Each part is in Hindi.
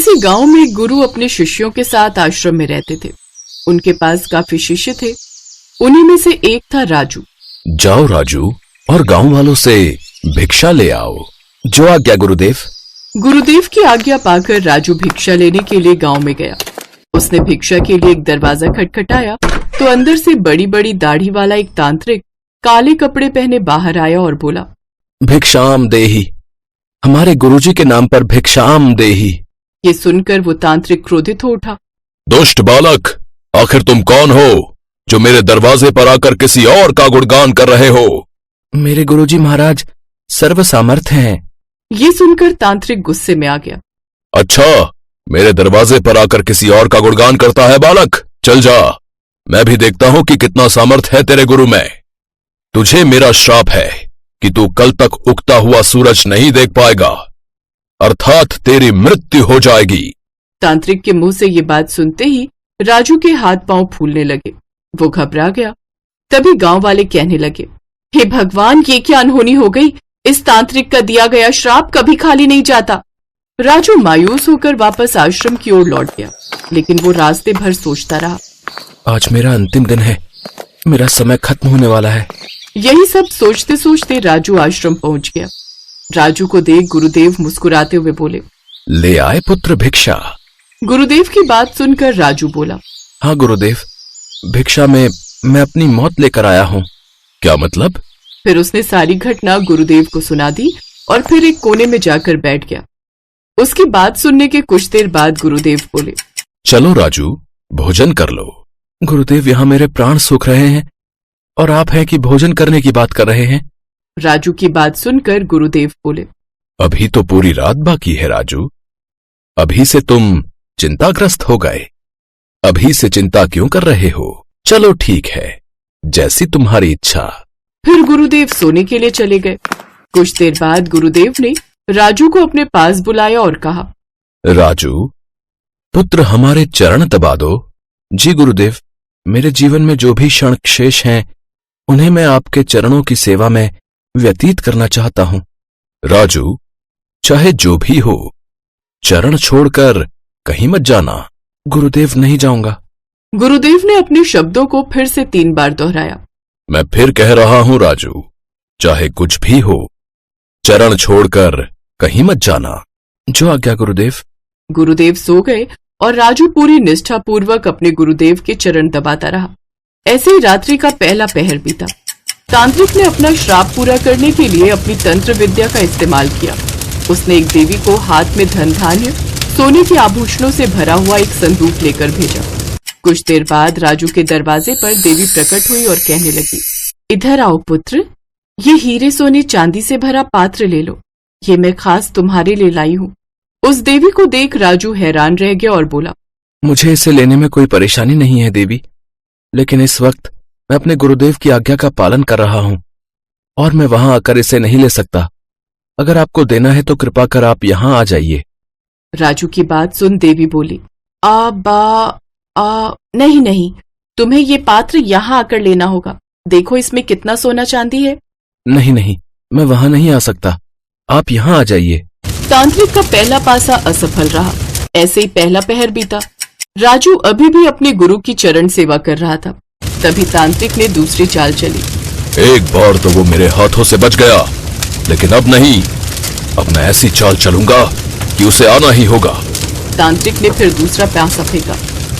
किसी गांव में एक गुरु अपने शिष्यों के साथ आश्रम में रहते थे। उनके पास काफी शिष्य थे। उन्हीं में से एक था राजू। जाओ राजू और गांव वालों से भिक्षा ले आओ। जो आज्ञा गुरुदेव। गुरुदेव की आज्ञा पाकर राजू भिक्षा लेने के लिए गांव में गया। उसने भिक्षा के लिए एक दरवाजा खटखटाया तो अंदर से बड़ी बड़ी दाढ़ी वाला एक तांत्रिक काले कपड़े पहने बाहर आया और बोला, भिक्षाम देही, हमारे गुरुजी के नाम पर भिक्षाम देही। ये सुनकर वो तांत्रिक क्रोधित हो उठा। दुष्ट बालक, आखिर तुम कौन हो जो मेरे दरवाजे पर आकर किसी और का गुणगान कर रहे हो? मेरे गुरुजी महाराज सर्व सामर्थ हैं। ये सुनकर तांत्रिक गुस्से में आ गया। अच्छा, मेरे दरवाजे पर आकर किसी और का गुणगान करता है बालक? चल जा, मैं भी देखता हूं कि कितना सामर्थ है तेरे गुरु में। तुझे मेरा श्राप है कि तू कल तक उगता हुआ सूरज नहीं देख पाएगा, अर्थात तेरी मृत्यु हो जाएगी। तांत्रिक के मुंह से ये बात सुनते ही राजू के हाथ पांव फूलने लगे। वो घबरा गया। तभी गांव वाले कहने लगे, हे भगवान, ये क्या अनहोनी हो गई? इस तांत्रिक का दिया गया श्राप कभी खाली नहीं जाता। राजू मायूस होकर वापस आश्रम की ओर लौट गया, लेकिन वो रास्ते भर सोचता रहा, आज मेरा अंतिम दिन है, मेरा समय खत्म होने वाला है। यही सब सोचते सोचते राजू आश्रम पहुंच गया। राजू को देख गुरुदेव मुस्कुराते हुए बोले, ले आए पुत्र भिक्षा। गुरुदेव की बात सुनकर राजू बोला, हाँ गुरुदेव, भिक्षा में मैं अपनी मौत लेकर आया हूँ। क्या मतलब? फिर उसने सारी घटना गुरुदेव को सुना दी और फिर एक कोने में जाकर बैठ गया। उसकी बात सुनने के कुछ देर बाद गुरुदेव बोले, चलो राजू, भोजन कर लो। गुरुदेव, यहाँ मेरे प्राण सूख रहे हैं और आप हैं कि भोजन करने की बात कर रहे हैं। राजू की बात सुनकर गुरुदेव बोले, अभी तो पूरी रात बाकी है राजू, अभी से तुम चिंताग्रस्त हो गए। अभी से चिंता क्यों कर रहे हो? चलो ठीक है, जैसी तुम्हारी इच्छा। फिर गुरुदेव सोने के लिए चले गए। कुछ देर बाद गुरुदेव ने राजू को अपने पास बुलाया और कहा, राजू पुत्र, हमारे चरण दबा दो। जी गुरुदेव, मेरे जीवन में जो भी क्षण शेष हैं उन्हें मैं आपके चरणों की सेवा में व्यतीत करना चाहता हूं। राजू, चाहे जो भी हो, चरण छोड़कर कहीं मत जाना। गुरुदेव, नहीं जाऊंगा। गुरुदेव ने अपने शब्दों को फिर से 3 बार दोहराया। मैं फिर कह रहा हूं राजू, चाहे कुछ भी हो, चरण छोड़कर कहीं मत जाना। जो आज्ञा गुरुदेव। गुरुदेव सो गए और राजू पूरी निष्ठा पूर्वक अपने गुरुदेव के चरण दबाता रहा। ऐसे ही रात्रि का पहला पहर बीता। तांत्रिक ने अपना श्राप पूरा करने के लिए अपनी तंत्र विद्या का इस्तेमाल किया। उसने एक देवी को हाथ में धन धान्य, सोने के आभूषणों से भरा हुआ एक संदूक लेकर भेजा। कुछ देर बाद राजू के दरवाजे पर देवी प्रकट हुई और कहने लगी, इधर आओ पुत्र, ये हीरे सोने चांदी से भरा पात्र ले लो, ये मैं खास तुम्हारे लिए लाई हूँ। उस देवी को देख राजू हैरान रह गया और बोला, मुझे इसे लेने में कोई परेशानी नहीं है देवी, लेकिन इस वक्त मैं अपने गुरुदेव की आज्ञा का पालन कर रहा हूँ और मैं वहां आकर इसे नहीं ले सकता। अगर आपको देना है तो कृपा कर आप यहाँ आ जाइए। राजू की बात सुन देवी बोली, नहीं नहीं, तुम्हें ये पात्र यहाँ आकर लेना होगा। देखो इसमें कितना सोना चांदी है। नहीं नहीं, मैं वहां नहीं आ सकता, आप यहाँ आ जाइए। तांत्रिक का पहला पासा असफल रहा। ऐसे ही पहला पहर बीता। राजू अभी भी अपने गुरु की चरण सेवा कर रहा था। तभी तांत्रिक ने दूसरी चाल चली। एक बार तो वो मेरे हाथों से बच गया, लेकिन अब नहीं, अब मैं ऐसी चाल चलूंगा कि उसे आना ही होगा। तांत्रिक ने फिर दूसरा पासा फेंका।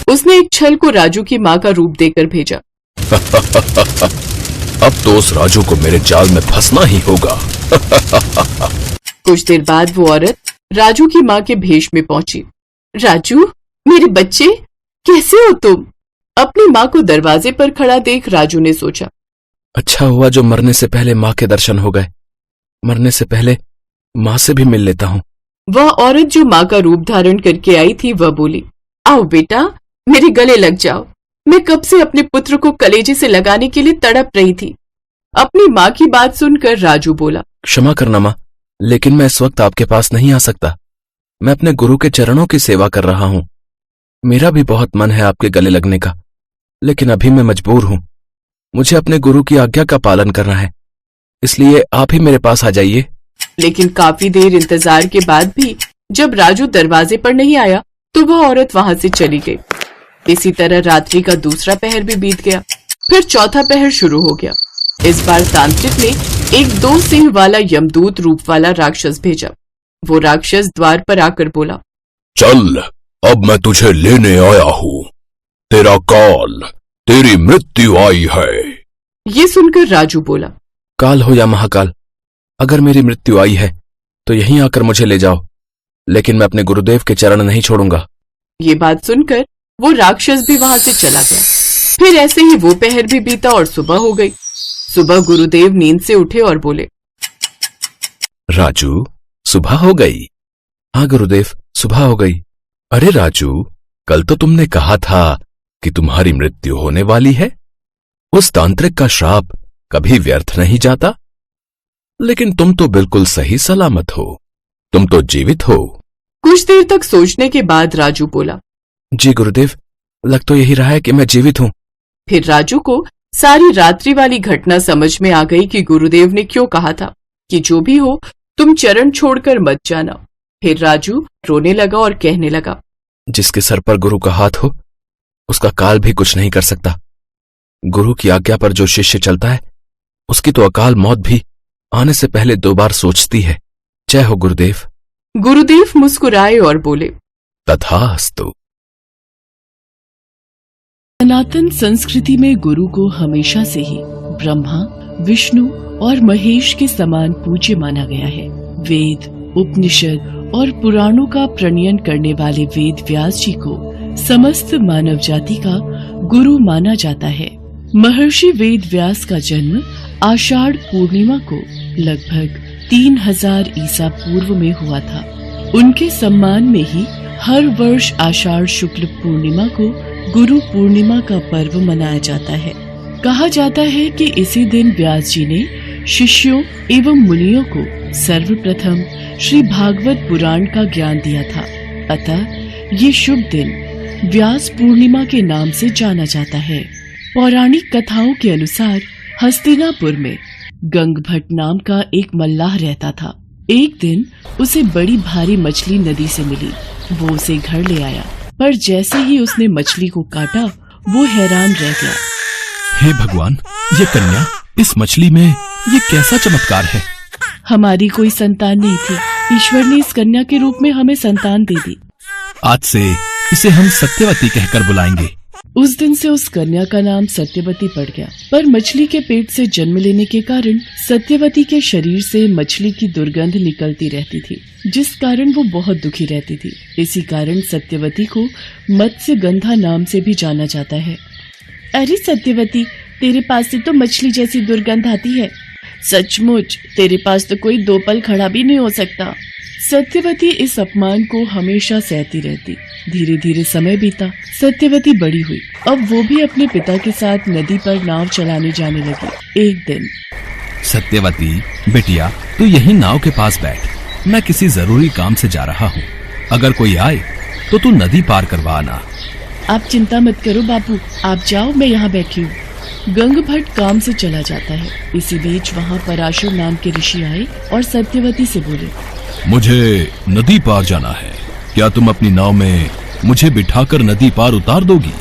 उसने एक छल को राजू की माँ का रूप देकर भेजा। अब तो उस राजू को मेरे जाल में फंसना ही होगा। कुछ देर बाद वो औरत राजू की माँ के भेष में पहुंची। राजू, मेरे बच्चे, कैसे हो तुम? अपनी माँ को दरवाजे पर खड़ा देख राजू ने सोचा, अच्छा हुआ जो मरने से पहले माँ के दर्शन हो गए। मरने से पहले माँ से भी मिल लेता हूँ। वह औरत जो माँ का रूप धारण करके आई थी वह बोली, आओ बेटा, मेरे गले लग जाओ। मैं कब से अपने पुत्र को कलेजे से लगाने के लिए तड़प रही थी। अपनी माँ की बात सुनकर राजू बोला, क्षमा करना माँ, लेकिन मैं इस वक्त आपके पास नहीं आ सकता। मैं अपने गुरु के चरणों की सेवा कर रहा हूँ। मेरा भी बहुत मन है आपके गले लगने का, लेकिन अभी मैं मजबूर हूँ। मुझे अपने गुरु की आज्ञा का पालन करना है, इसलिए आप ही मेरे पास आ जाइए। लेकिन काफी देर इंतजार के बाद भी जब राजू दरवाजे पर नहीं आया तो वह औरत वहां से चली गई। इसी तरह रात्रि का दूसरा पहर भी बीत गया। फिर चौथा पहर शुरू हो गया। इस बार तांत्रिक ने एक 2 सिंह वाला यमदूत रूप वाला राक्षस भेजा। वो राक्षस द्वार पर आकर बोला, चल, अब मैं तुझे लेने आया हूँ। तेरा काल, तेरी मृत्यु आई है। ये सुनकर राजू बोला, काल हो या महाकाल, अगर मेरी मृत्यु आई है तो यहीं आकर मुझे ले जाओ, लेकिन मैं अपने गुरुदेव के चरण नहीं छोड़ूंगा। ये बात सुनकर वो राक्षस भी वहां से चला गया। फिर ऐसे ही वो पहर भी बीता और सुबह हो गई। सुबह गुरुदेव नींद से उठे और बोले, राजू, सुबह हो गई। हाँ गुरुदेव, सुबह हो गई। अरे राजू, कल तो तुमने कहा था कि तुम्हारी मृत्यु होने वाली है। उस तांत्रिक का श्राप कभी व्यर्थ नहीं जाता। लेकिन तुम तो बिल्कुल सही सलामत हो, तुम तो जीवित हो। कुछ देर तक सोचने के बाद राजू बोला, जी गुरुदेव, लग तो यही रहा है कि मैं जीवित हूँ। फिर राजू को सारी रात्रि वाली घटना समझ में आ गई कि गुरुदेव ने क्यों कहा था कि जो भी हो तुम चरण छोड़कर मत जाना। फिर राजू रोने लगा और कहने लगा, जिसके सर पर गुरु का हाथ हो उसका काल भी कुछ नहीं कर सकता। गुरु की आज्ञा पर जो शिष्य चलता है उसकी तो अकाल मौत भी आने से पहले 2 बार सोचती है। जय हो गुरुदेव। गुरुदेव मुस्कुराए और बोले, तथास्तु। सनातन संस्कृति में गुरु को हमेशा से ही ब्रह्मा, विष्णु और महेश के समान पूज्य माना गया है। वेद, उपनिषद और पुराणों का प्रणयन करने वाले वेद व्यास जी को समस्त मानव जाति का गुरु माना जाता है। महर्षि वेद व्यास का जन्म आषाढ़ पूर्णिमा को लगभग 3000 ईसा पूर्व में हुआ था। उनके सम्मान में ही हर वर्ष आषाढ़ शुक्ल पूर्णिमा को गुरु पूर्णिमा का पर्व मनाया जाता है। कहा जाता है कि इसी दिन व्यास जी ने शिष्यों एवं मुनियों को सर्वप्रथम श्री भागवत पुराण का ज्ञान दिया था। अतः ये शुभ दिन व्यास पूर्णिमा के नाम से जाना जाता है। पौराणिक कथाओं के अनुसार हस्तिनापुर में गंगभट्ट नाम का एक मल्लाह रहता था। एक दिन उसे बड़ी भारी मछली नदी से मिली। वो उसे घर ले आया, पर जैसे ही उसने मछली को काटा वो हैरान रह गया। हे भगवान, ये कन्या, इस मछली में ये कैसा चमत्कार है? हमारी कोई संतान नहीं थी, ईश्वर ने इस कन्या के रूप में हमें संतान दे दी। आज से इसे हम सत्यवती कहकर बुलाएंगे। उस दिन से उस कन्या का नाम सत्यवती पड़ गया। पर मछली के पेट से जन्म लेने के कारण सत्यवती के शरीर से मछली की दुर्गंध निकलती रहती थी, जिस कारण वो बहुत दुखी रहती थी। इसी कारण सत्यवती को मत्स्य गंधा नाम से भी जाना जाता है। अरे सत्यवती, तेरे पास से तो मछली जैसी दुर्गंध आती है। सचमुच तेरे पास तो कोई 2 पल खड़ा भी नहीं हो सकता। सत्यवती इस अपमान को हमेशा सहती रहती। धीरे धीरे समय बीता। सत्यवती बड़ी हुई। अब वो भी अपने पिता के साथ नदी पर नाव चलाने जाने लगी। एक दिन, सत्यवती बेटिया, तू यही नाव के पास बैठ, मैं किसी जरूरी काम से जा रहा हूँ। अगर कोई आए तो तू नदी पार करवा आना। आप चिंता मत करो बापू, आप जाओ, मैं यहाँ बैठी हूँ। गंगभट्ट काम से चला जाता है। इसी बीच वहाँ पराशर नाम के ऋषि आए और सत्यवती से बोले, मुझे नदी पार जाना है, क्या तुम अपनी नाव में मुझे बिठाकर नदी पार उतार दोगी?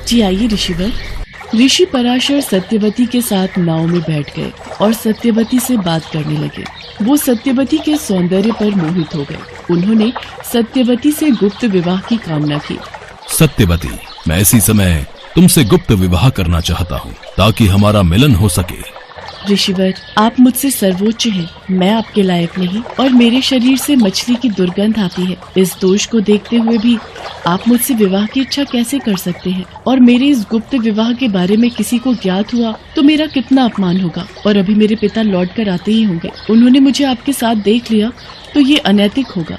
जी आइए ऋषिवर। ऋषि पराशर सत्यवती के साथ नाव में बैठ गए और सत्यवती से बात करने लगे। वो सत्यवती के सौंदर्य पर मोहित हो गए। उन्होंने सत्यवती से गुप्त विवाह की कामना की। सत्यवती, मैं इसी समय तुमसे गुप्त विवाह करना चाहता हूँ ताकि हमारा मिलन हो सके। ऋषिवर, आप मुझसे सर्वोच्च हैं, मैं आपके लायक नहीं और मेरे शरीर से मछली की दुर्गंध आती है। इस दोष को देखते हुए भी आप मुझसे विवाह की इच्छा कैसे कर सकते हैं? और मेरे इस गुप्त विवाह के बारे में किसी को ज्ञात हुआ तो मेरा कितना अपमान होगा। और अभी मेरे पिता लौट कर आते ही होंगे। उन्होंने मुझे आपके साथ देख लिया तो ये अनैतिक होगा।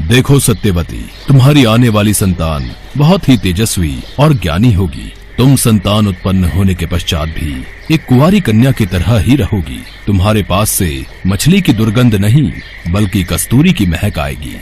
देखो सत्यवती, तुम्हारी आने वाली संतान बहुत ही तेजस्वी और ज्ञानी होगी। तुम संतान उत्पन्न होने के पश्चात भी एक कुंवारी कन्या की तरह ही रहोगी। तुम्हारे पास से मछली की दुर्गंध नहीं बल्कि कस्तूरी की महक आएगी।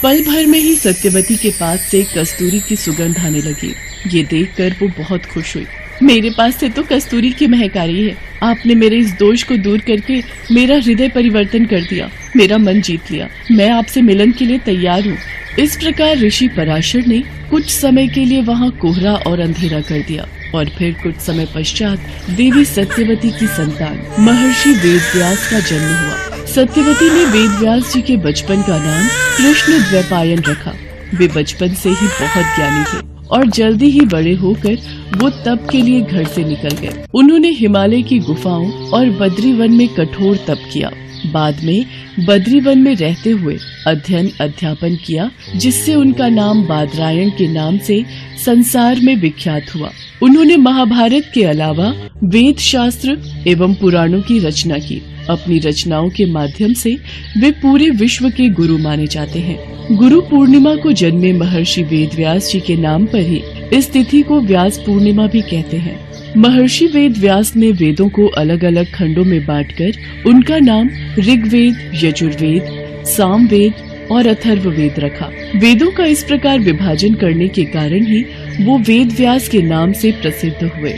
पल भर में ही सत्यवती के पास से कस्तूरी की सुगंध आने लगी। ये देखकर वो बहुत खुश हुई। मेरे पास से तो कस्तूरी की महक आ रही है। आपने मेरे इस दोष को दूर करके मेरा हृदय परिवर्तन कर दिया, मेरा मन जीत लिया। मैं आपसे मिलन के लिए तैयार हूँ। इस प्रकार ऋषि पराशर ने कुछ समय के लिए वहाँ कोहरा और अंधेरा कर दिया और फिर कुछ समय पश्चात देवी सत्यवती की संतान महर्षि वेदव्यास का जन्म हुआ। सत्यवती ने वेदव्यास जी के बचपन का नाम कृष्ण द्वैपायन रखा। वे बचपन से ही बहुत ज्ञानी थे और जल्दी ही बड़े होकर वो तप के लिए घर से निकल गए। उन्होंने हिमालय की गुफाओं और बद्रीवन में कठोर तप किया। बाद में बद्रीवन में रहते हुए अध्ययन अध्यापन किया, जिससे उनका नाम बादरायण के नाम से संसार में विख्यात हुआ। उन्होंने महाभारत के अलावा वेद शास्त्र एवं पुराणों की रचना की। अपनी रचनाओं के माध्यम से वे पूरे विश्व के गुरु माने जाते हैं। गुरु पूर्णिमा को जन्मे महर्षि वेदव्यास जी के नाम पर ही इस तिथि को व्यास पूर्णिमा भी कहते हैं। महर्षि वेदव्यास ने वेदों को अलग अलग खंडों में बांटकर उनका नाम ऋग्वेद, यजुर्वेद, सामवेद और अथर्ववेद रखा। वेदों का इस प्रकार विभाजन करने के कारण ही वो वेदव्यास के नाम से प्रसिद्ध हुए।